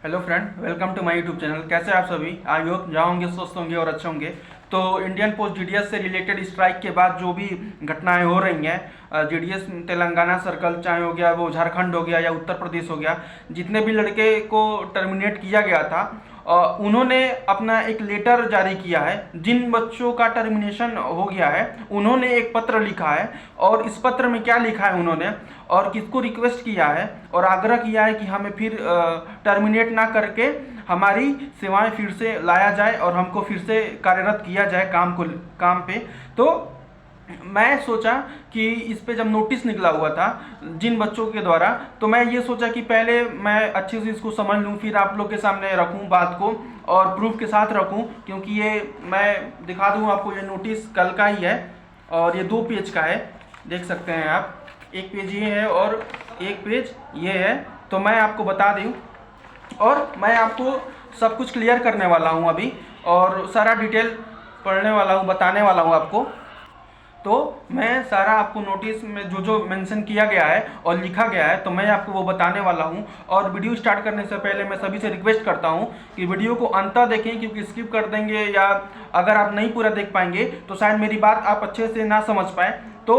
Hello friend, welcome to my YouTube channel. कैसे हैं आप सभी? आई होप जहाँ होंगे स्वस्थ होंगे और अच्छे होंगे। तो इंडियन पोस्ट जीडीएस से रिलेटेड स्ट्राइक के बाद जो भी घटनाएं हो रही हैं, जीडीएस तेलंगाना सर्कल चाहे हो गया, वो झारखंड हो गया या उत्तर प्रदेश हो गया, जितने भी लड़के को टर्मिनेट किया गया था, उन्होंने अपना एक लेटर जारी किया है। जिन बच्चों का टर्मिनेशन हो गया है उन्होंने एक पत्र लिखा है, और इस पत्र में क्या लिखा है उन्होंने और किसको रिक्वेस्ट किया है और आग्रह किया है कि हमें फिर टर्मिनेट ना करके हमारी सेवाएं फिर से लाया जाए और हमको फिर से कार्यरत किया जाए काम पे। तो मैं सोचा कि इस पे जब नोटिस निकला हुआ था जिन बच्चों के द्वारा, तो मैं ये सोचा कि पहले मैं अच्छे से इसको समझ लूँ, फिर आप लोग के सामने रखूँ बात को और प्रूफ के साथ रखूँ, क्योंकि ये मैं दिखा दूँ आपको। ये नोटिस कल का ही है और ये 2 पेज का है, देख सकते हैं आप। एक पेज ये है और एक पेज ये है। तो मैं आपको बता दूँ और मैं आपको सब कुछ क्लियर करने वाला हूँ अभी, और सारा डिटेल पढ़ने वाला हूँ, बताने वाला हूँ आपको। तो मैं सारा आपको नोटिस में जो जो मेंशन किया गया है और लिखा गया है, तो मैं आपको वो बताने वाला हूँ। और वीडियो स्टार्ट करने से पहले मैं सभी से रिक्वेस्ट करता हूँ कि वीडियो को अंत तक देखें, क्योंकि स्किप कर देंगे या अगर आप नहीं पूरा देख पाएंगे तो शायद मेरी बात आप अच्छे से ना समझ पाए। तो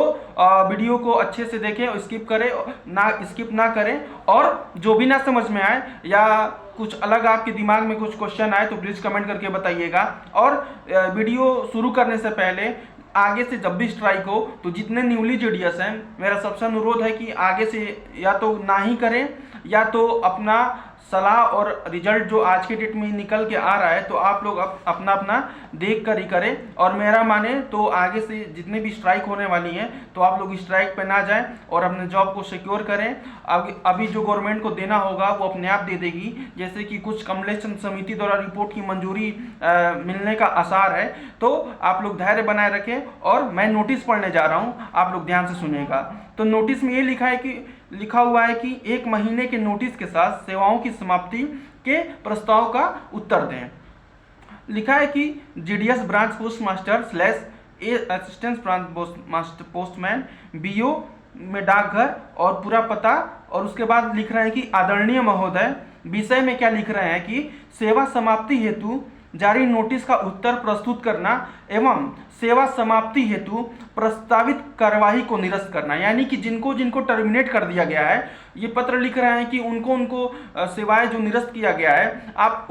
वीडियो को अच्छे से देखें और स्किप ना करें। और जो भी ना समझ में आए या कुछ अलग आपके दिमाग में कुछ क्वेश्चन आए तो प्लीज़ कमेंट करके बताइएगा। और वीडियो शुरू करने से पहले आगे से जब भी स्ट्राइक हो तो जितने न्यूली जीडीएस हैं, मेरा सबसे अनुरोध है कि आगे से या तो ना ही करें या तो अपना सलाह और रिजल्ट जो आज के डेट में निकल के आ रहा है तो आप लोग अपना अपना देख कर ही करें। और मेरा माने तो आगे से जितने भी स्ट्राइक होने वाली हैं तो आप लोग स्ट्राइक पे ना जाएं और अपने जॉब को सिक्योर करें। अभी जो गवर्नमेंट को देना होगा वो अपने आप दे देगी, जैसे कि कुछ कमलेशन समिति द्वारा रिपोर्ट की मंजूरी मिलने का आसार है। तो आप लोग धैर्य बनाए रखें और मैं नोटिस पढ़ने जा रहा हूँ, आप लोग ध्यान से सुनिएगा। तो नोटिस में ये लिखा हुआ है कि 1 महीने के नोटिस के साथ सेवाओं की समाप्ति के प्रस्ताव का उत्तर दें। लिखा है कि GDS branch post master / assistant branch postman BO में डाकघर और पूरा पता, और उसके बाद लिख रहे हैं कि आदरणीय महोदय, विषय में क्या लिख रहे हैं कि सेवा समाप्ति हेतु जारी नोटिस का उत्तर प्रस्तुत करना एवं सेवा समाप्ति हेतु प्रस्तावित कार्यवाही को निरस्त करना। यानी कि जिनको जिनको टर्मिनेट कर दिया गया है, ये पत्र लिख रहे हैं कि उनको सेवाएं जो निरस्त किया गया है, आप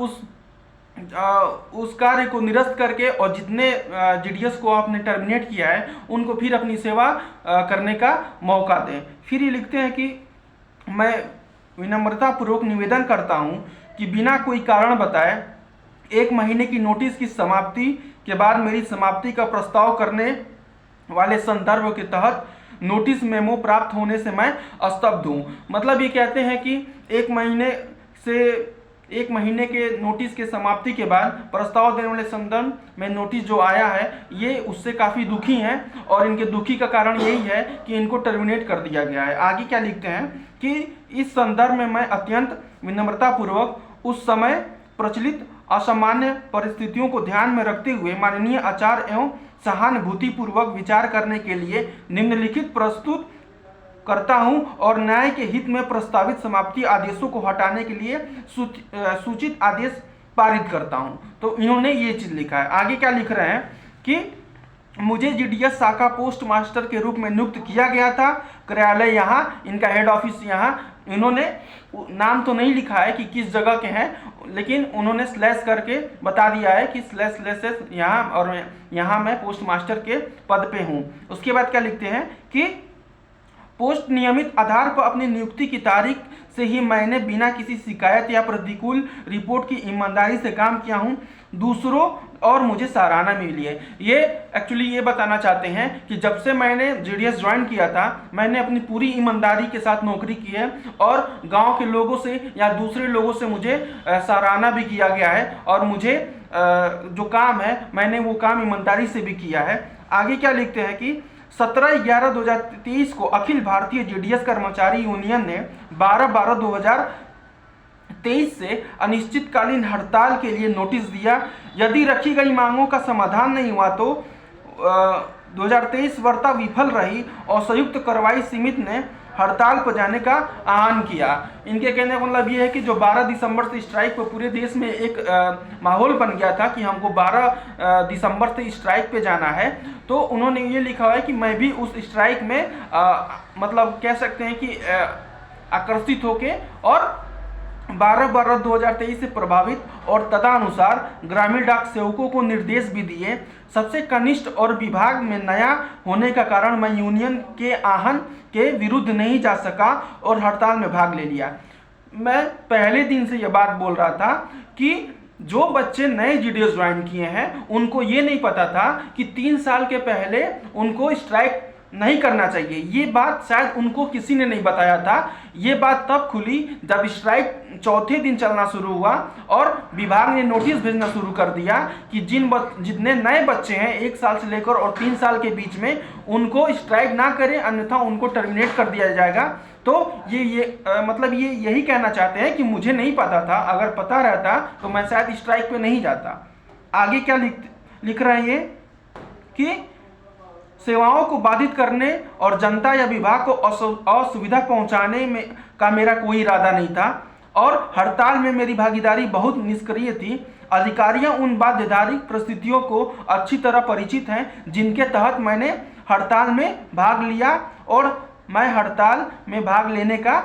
उस कार्य को निरस्त करके और जितने जीडीएस को आपने टर्मिनेट किया है उनको फिर अपनी सेवा करने का मौका दें। फिर ये लिखते हैं कि मैं विनम्रतापूर्वक निवेदन करता हूं कि बिना कोई कारण बताए 1 महीने की नोटिस की समाप्ति के बाद मेरी समाप्ति का प्रस्ताव करने वाले संदर्भ के तहत नोटिस मेमो प्राप्त होने से मैं स्तब्ध हूँ। मतलब ये कहते हैं कि 1 महीने के नोटिस के समाप्ति के बाद प्रस्ताव देने वाले संदर्भ में नोटिस जो आया है ये उससे काफ़ी दुखी हैं, और इनके दुखी का कारण यही है कि इनको टर्मिनेट कर दिया गया है। आगे क्या लिखते हैं कि इस संदर्भ में मैं अत्यंत विनम्रतापूर्वक उस समय प्रचलित असामान्य परिस्थितियों को ध्यान में रखते हुए माननीय आचार एवं सहानुभूतिपूर्वक विचार करने के लिए निम्नलिखित प्रस्तुत करता हूं और न्याय के हित में प्रस्तावित समाप्ति आदेशों को हटाने के लिए सूचित आदेश पारित करता हूं। तो इन्होंने ये चीज लिखा है। आगे क्या लिख रहे हैं कि मुझे जीडीएस शाखा पोस्ट मास्टर के रूप में नियुक्त किया गया था, कार्यालय यहाँ, इनका हेड ऑफिस यहाँ। इन्होंने नाम तो नहीं लिखा है कि किस जगह के हैं, लेकिन उन्होंने स्लैश करके बता दिया है कि // यहाँ और यहाँ मैं पोस्ट मास्टर के पद पे हूँ। उसके बाद क्या लिखते हैं कि पोस्ट नियमित आधार पर अपनी नियुक्ति की तारीख से ही मैंने बिना किसी शिकायत या प्रतिकूल रिपोर्ट की ईमानदारी से काम किया हूँ, दूसरों और मुझे सराहना मिली है। ये एक्चुअली ये बताना चाहते हैं कि जब से मैंने जीडीएस ज्वाइन किया था मैंने अपनी पूरी ईमानदारी के साथ नौकरी की है, और गांव के लोगों से या दूसरे लोगों से मुझे सराहना भी किया गया है, और मुझे जो काम है मैंने वो काम ईमानदारी से भी किया है। आगे क्या लिखते हैं कि 17/11/2023 को अखिल भारतीय जीडीएस कर्मचारी यूनियन ने 12/12/2023 से अनिश्चितकालीन हड़ताल के लिए नोटिस दिया। यदि रखी गई मांगों का समाधान नहीं हुआ तो 2023 वार्ता विफल रही और संयुक्त कार्रवाई समिति ने हड़ताल पर जाने का आह्वान किया। इनके कहने का मतलब ये है कि जो 12 दिसंबर से स्ट्राइक पर पूरे देश में एक माहौल बन गया था कि हमको 12 दिसंबर से स्ट्राइक पे जाना है, तो उन्होंने ये लिखा है कि मैं भी उस स्ट्राइक में मतलब कह सकते हैं कि आकर्षित होके और 12/12/2023 से प्रभावित और तदनुसार ग्रामीण डाक सेवकों को निर्देश भी दिए। सबसे कनिष्ठ और विभाग में नया होने का कारण मैं यूनियन के आह्वान के विरुद्ध नहीं जा सका और हड़ताल में भाग ले लिया। मैं पहले दिन से यह बात बोल रहा था कि जो बच्चे नए जीडीएस ज्वाइन किए हैं उनको ये नहीं पता था कि 3 साल के पहले उनको स्ट्राइक नहीं करना चाहिए। ये बात शायद उनको किसी ने नहीं बताया था। ये बात तब खुली जब स्ट्राइक चौथे दिन चलना शुरू हुआ और विभाग ने नोटिस भेजना शुरू कर दिया कि जितने नए बच्चे हैं 1 साल से लेकर और 3 साल के बीच में, उनको स्ट्राइक ना करें, अन्यथा उनको टर्मिनेट कर दिया जाएगा। तो मतलब ये यही कहना चाहते हैं कि मुझे नहीं पता था, अगर पता रहता तो मैं शायद स्ट्राइक पे नहीं जाता। आगे क्या लिख रहे हैं कि सेवाओं को बाधित करने और जनता या विभाग को असुविधा पहुंचाने में का मेरा कोई इरादा नहीं था और हड़ताल में मेरी भागीदारी बहुत निष्क्रिय थी। अधिकारियां उन बाध्यधारी परिस्थितियों को अच्छी तरह परिचित हैं जिनके तहत मैंने हड़ताल में भाग लिया और मैं हड़ताल में भाग लेने का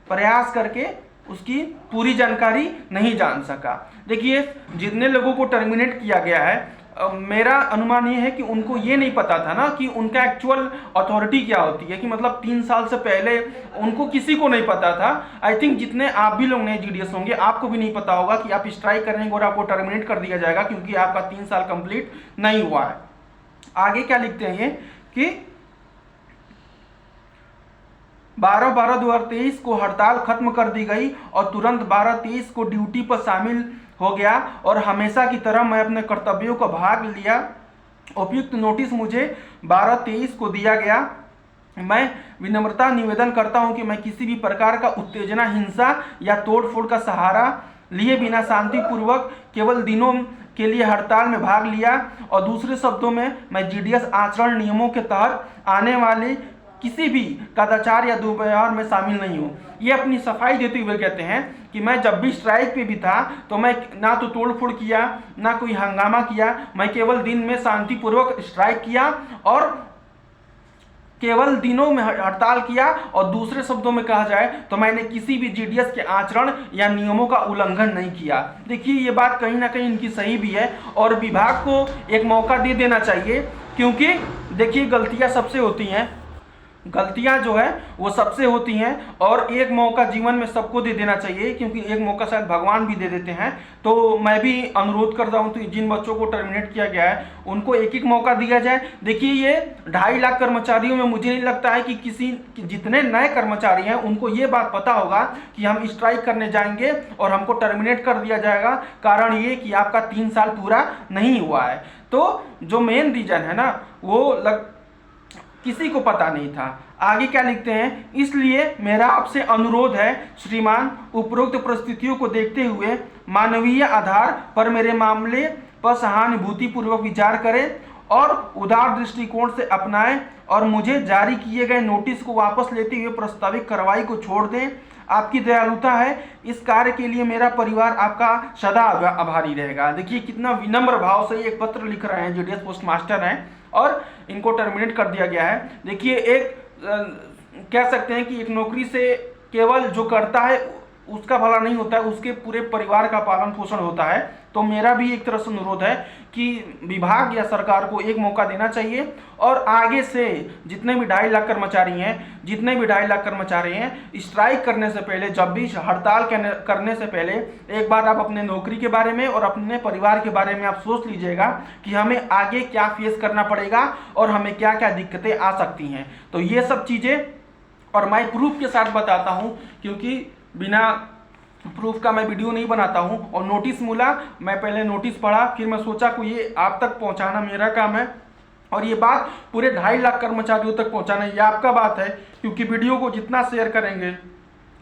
प्रयास करके उसकी पूरी जानकारी नहीं जान सका। देखिए, जितने लोगों को टर्मिनेट किया गया है, मेरा अनुमान ये है कि उनको ये नहीं पता था ना कि उनका एक्चुअल अथॉरिटी क्या होती है, कि मतलब 3 साल से पहले उनको किसी को नहीं पता था। आई थिंक जितने आप भी लोग नए जीडीएस होंगे, आपको भी नहीं पता होगा कि आप स्ट्राइक करेंगे और आपको टर्मिनेट कर दिया जाएगा क्योंकि आपका 3 साल कंप्लीट नहीं हुआ है। आगे क्या लिखते हैं ये कि 12/12/2023 को हड़ताल खत्म कर दी गई और तुरंत 12/23 को ड्यूटी पर शामिल हो गया और हमेशा की तरह मैं अपने कर्तव्यों का भाग लिया। उपयुक्त नोटिस मुझे 12/23 को दिया गया। मैं विनम्रता निवेदन करता हूं कि मैं किसी भी प्रकार का उत्तेजना, हिंसा या तोड़फोड़ का सहारा लिए बिना शांतिपूर्वक केवल दिनों के लिए हड़ताल में भाग लिया और दूसरे शब्दों में मैं जीडीएस आचरण नियमों के तहत आने वाले किसी भी कदाचार या दुर्व्यवहार में शामिल नहीं हूँ। ये अपनी सफाई देते हुए कहते हैं कि मैं जब भी स्ट्राइक पे भी था तो मैं ना तो तोड़फोड़ किया, ना कोई हंगामा किया। मैं केवल दिन में शांतिपूर्वक स्ट्राइक किया और केवल दिनों में हड़ताल किया और दूसरे शब्दों में कहा जाए तो मैंने किसी भी जीडीएस के आचरण या नियमों का उल्लंघन नहीं किया। देखिए, ये बात कहीं ना कहीं इनकी सही भी है और विभाग को एक मौका दे देना चाहिए, क्योंकि देखिए गलतियां सबसे होती हैं, गलतियां जो है वो सबसे होती हैं और एक मौका जीवन में सबको दे देना चाहिए, क्योंकि एक मौका शायद भगवान भी दे देते हैं। तो मैं भी अनुरोध करता हूं तो जिन बच्चों को टर्मिनेट किया गया है उनको एक एक मौका दिया जाए। देखिए, ये 2.5 लाख कर्मचारियों में मुझे नहीं लगता है कि जितने नए कर्मचारी हैं उनको ये बात पता होगा कि हम स्ट्राइक करने जाएंगे और हमको टर्मिनेट कर दिया जाएगा, कारण ये कि आपका 3 साल पूरा नहीं हुआ है। तो जो मेन रीजन है ना, वो किसी को पता नहीं था। आगे क्या लिखते हैं, इसलिए मेरा आपसे अनुरोध है श्रीमान, उपरोक्त परिस्थितियों को देखते हुए मानवीय आधार पर मेरे मामले पर सहानुभूति पूर्वक विचार करें और उदार दृष्टिकोण से अपनाएं और मुझे जारी किए गए नोटिस को वापस लेते हुए प्रस्तावित कार्रवाई को छोड़ दें। आपकी दयालुता है, इस कार्य के लिए मेरा परिवार आपका सदा आभारी रहेगा। देखिए कितना विनम्र भाव से एक पत्र लिख रहे हैं, जीडीएस पोस्टमास्टर हैं और इनको टर्मिनेट कर दिया गया है। देखिए, एक कह सकते हैं कि एक नौकरी से केवल जो करता है उसका भला नहीं होता है, उसके पूरे परिवार का पालन पोषण होता है। तो मेरा भी एक तरह से अनुरोध है कि विभाग या सरकार को एक मौका देना चाहिए और आगे से जितने भी 2.5 लाख कर्मचारी हैं स्ट्राइक करने से पहले, जब भी हड़ताल करने से पहले एक बार आप अपने नौकरी के बारे में और अपने परिवार के बारे में आप सोच लीजिएगा कि हमें आगे क्या फेस करना पड़ेगा और हमें क्या क्या दिक्कतें आ सकती हैं। तो ये सब चीज़ें और मैं प्रूफ के साथ बताता हूँ, क्योंकि बिना प्रूफ का मैं वीडियो नहीं बनाता हूं। और नोटिस मिला, मैं पहले नोटिस पढ़ा, फिर मैं सोचा कि ये आप तक पहुंचाना मेरा काम है और ये बात पूरे 2.5 लाख कर्मचारियों तक पहुंचाना ये आपका बात है, क्योंकि वीडियो को जितना शेयर करेंगे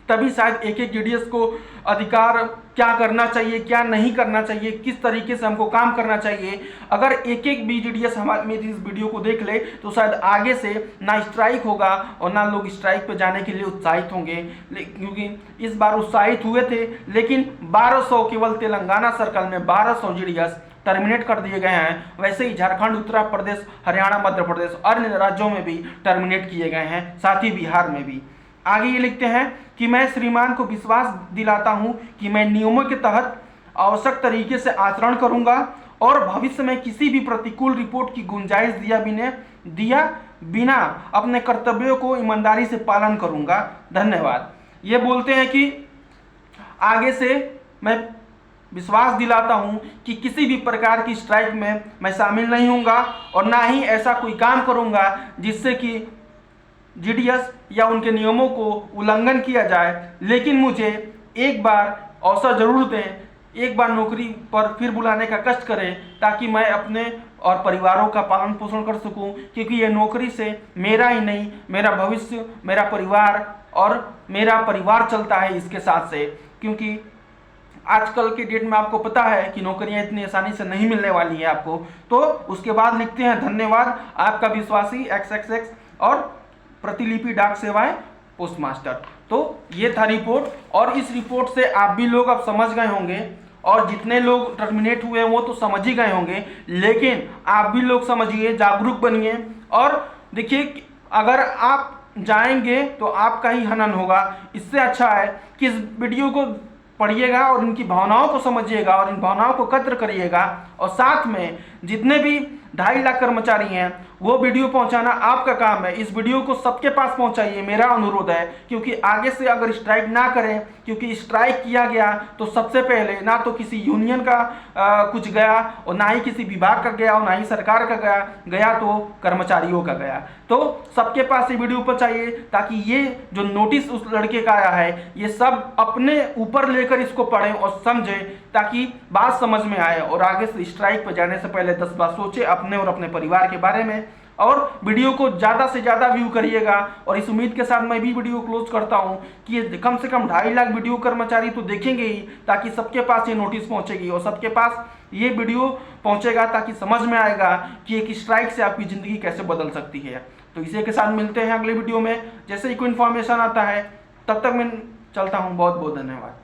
तभी शायद एक एक जीडीएस को अधिकार क्या करना चाहिए, क्या नहीं करना चाहिए, किस तरीके से हमको काम करना चाहिए। अगर एक एक भी जीडीएस हमारे मेरी इस वीडियो को देख ले तो शायद आगे से ना स्ट्राइक होगा और ना लोग स्ट्राइक पे जाने के लिए उत्साहित होंगे, क्योंकि इस बार उत्साहित हुए थे लेकिन 1200 केवल तेलंगाना सर्कल में 1200 जीडीएस टर्मिनेट कर दिए गए हैं। वैसे ही झारखंड, उत्तर प्रदेश, हरियाणा, मध्य प्रदेश अन्य राज्यों में भी टर्मिनेट किए गए हैं, साथ ही बिहार में भी। आगे ये लिखते हैं कि मैं श्रीमान को विश्वास दिलाता हूं कि मैं नियमों के तहत आवश्यक तरीके से आचरण करूंगा और भविष्य में किसी भी प्रतिकूल रिपोर्ट की गुंजाइश दिया बिना अपने कर्तव्यों को ईमानदारी से पालन करूंगा। धन्यवाद। ये बोलते हैं कि आगे से मैं विश्वास दिलाता हूं कि किसी भी प्रकार की स्ट्राइक में मैं शामिल नहीं होऊंगा और ना ही ऐसा कोई काम करूंगा जिससे कि जीडीएस या उनके नियमों को उल्लंघन किया जाए। लेकिन मुझे एक बार अवसर जरूर दें, एक बार नौकरी पर फिर बुलाने का कष्ट करें ताकि मैं अपने और परिवारों का पालन पोषण कर सकूं, क्योंकि ये नौकरी से मेरा ही नहीं, मेरा भविष्य, मेरा परिवार और मेरा परिवार चलता है इसके साथ से। क्योंकि आजकल के डेट में आपको पता है कि नौकरियां इतनी आसानी से नहीं मिलने वाली है आपको। तो उसके बाद लिखते हैं धन्यवाद, आपका विश्वासी XXX और प्रतिलिपि डाक सेवाएं पोस्ट मास्टर। तो ये था रिपोर्ट और इस रिपोर्ट से आप भी लोग अब समझ गए होंगे और जितने लोग टर्मिनेट हुए हैं वो तो समझ ही गए होंगे, लेकिन आप भी लोग समझिए, जागरूक बनिए और देखिए अगर आप जाएंगे तो आपका ही हनन होगा। इससे अच्छा है कि इस वीडियो को पढ़िएगा और इनकी भावनाओं को समझिएगा और इन भावनाओं को कद्र करिएगा और साथ में जितने भी 2.5 लाख कर्मचारी हैं वो वीडियो पहुंचाना आपका काम है। इस वीडियो को सबके पास पहुंचाइए, मेरा अनुरोध है, क्योंकि आगे से अगर स्ट्राइक ना करें, क्योंकि स्ट्राइक किया गया तो सबसे पहले ना तो किसी यूनियन का कुछ गया और ना ही किसी विभाग का गया और ना ही सरकार का गया तो कर्मचारियों का गया। तो सबके पास ये वीडियो पहुंचाइए ताकि ये जो नोटिस उस लड़के का आया है ये सब अपने ऊपर लेकर इसको पढ़ें और समझें, ताकि बात समझ में आए और आगे से स्ट्राइक पर जाने से पहले 10 बार सोचे अपने और अपने परिवार के बारे में। और वीडियो को ज़्यादा से ज़्यादा व्यू करिएगा और इस उम्मीद के साथ मैं भी वीडियो क्लोज करता हूं कि ये कम से कम 2.5 लाख वीडियो कर्मचारी तो देखेंगे ही, ताकि सबके पास ये नोटिस पहुंचेगी और सबके पास ये वीडियो पहुंचेगा ताकि समझ में आएगा कि एक स्ट्राइक से आपकी ज़िंदगी कैसे बदल सकती है। तो इसी के साथ मिलते हैं अगले वीडियो में, जैसे ही कोई इन्फॉर्मेशन आता है। तब तक मैं चलता हूँ। बहुत बहुत धन्यवाद।